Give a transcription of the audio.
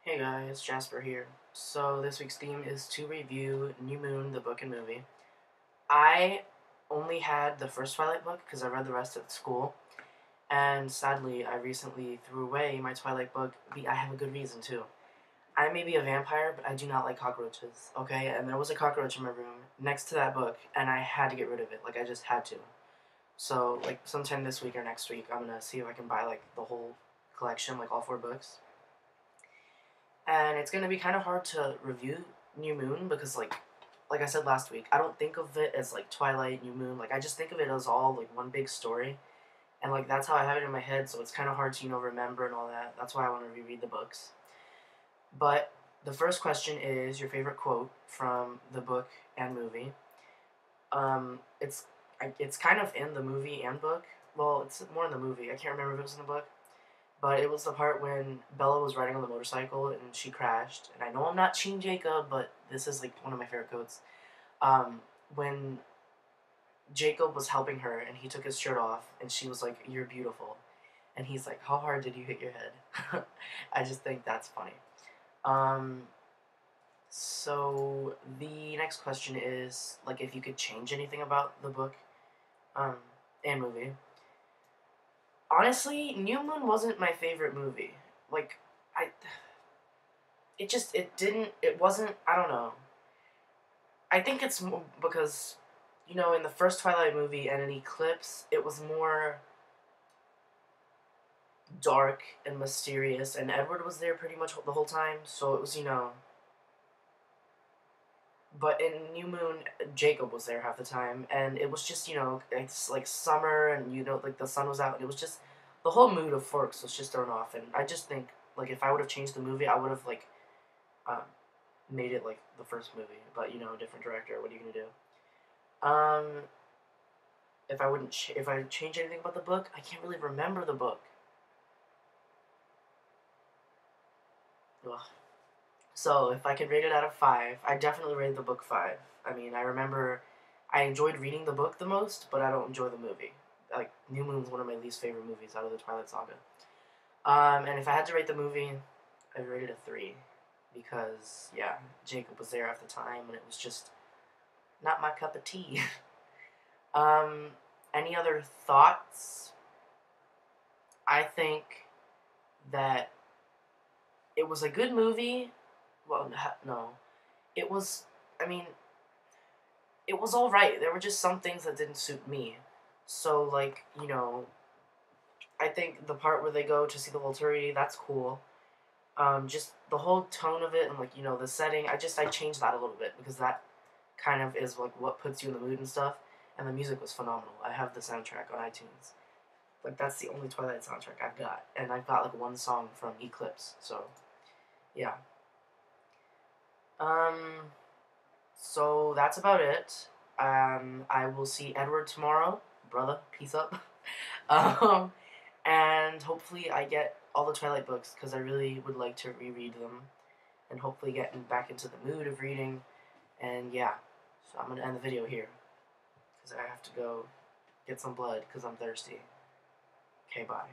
Hey guys, Jasper here. So this week's theme is to review New Moon, the book and movie. I only had the first Twilight book because I read the rest at school, and sadly I recently threw away my Twilight book. I have a good reason too. I may be a vampire, but I do not like cockroaches, okay? And there was a cockroach in my room next to that book, and I had to get rid of it. Like, I just had to. So, like, sometime this week or next week, I'm gonna see if I can buy, like, the whole collection, like, all 4 books. And it's gonna be kind of hard to review New Moon because, like I said last week, I don't think of it as like Twilight, New Moon. Like, I just think of it as all like one big story, and like that's how I have it in my head. So it's kind of hard to remember and all that. That's why I want to reread the books. But the first question is your favorite quote from the book and movie. It's kind of in the movie and book. Well, it's more in the movie. I can't remember if it was in the book. But it was the part when Bella was riding on the motorcycle and she crashed. And I know I'm not Team Jacob, but this is like one of my favorite quotes. When Jacob was helping her and he took his shirt off and she was like, "You're beautiful." And he's like, "How hard did you hit your head?" I just think that's funny. Um, so the next question is like if you could change anything about the book um, and movie. Honestly, New Moon wasn't my favorite movie. Like, I, it wasn't, I don't know. I think it's because, in the first Twilight movie and in Eclipse, it was more dark and mysterious, and Edward was there pretty much the whole time, so it was. But in New Moon, Jacob was there half the time, and it was just, it's like summer, and like the sun was out, and it was just the whole mood of Forks was just thrown off. And I just think like if I would have changed the movie, I would have like um, made it like the first movie, but a different director. What are you gonna do? If I wouldn't, if I change anything about the book, I can't really remember the book. Ugh. So if I could rate it out of 5, I definitely rated the book 5. I mean, I remember I enjoyed reading the book the most, but I don't enjoy the movie. Like, New Moon's one of my least favorite movies out of the Twilight Saga. And if I had to rate the movie, I'd rate it a 3. Because, yeah, Jacob was there at the time, and it was just not my cup of tea. um, any other thoughts? I think that it was a good movie. Well, no. It was, I mean, it was alright. There were just some things that didn't suit me. So, like, I think the part where they go to see the Volturi, that's cool. Just the whole tone of it and, like, the setting, I changed that a little bit because that kind of is, like, what puts you in the mood and stuff. And the music was phenomenal. I have the soundtrack on iTunes. Like, that's the only Twilight soundtrack I've got. And I've got, like, one song from Eclipse. So, yeah. Um, so that's about it. I will see Edward tomorrow. Brother, peace up. um, and hopefully I get all the Twilight books because I really would like to reread them and hopefully get back into the mood of reading. And yeah, so I'm going to end the video here because I have to go get some blood because I'm thirsty. Okay, bye.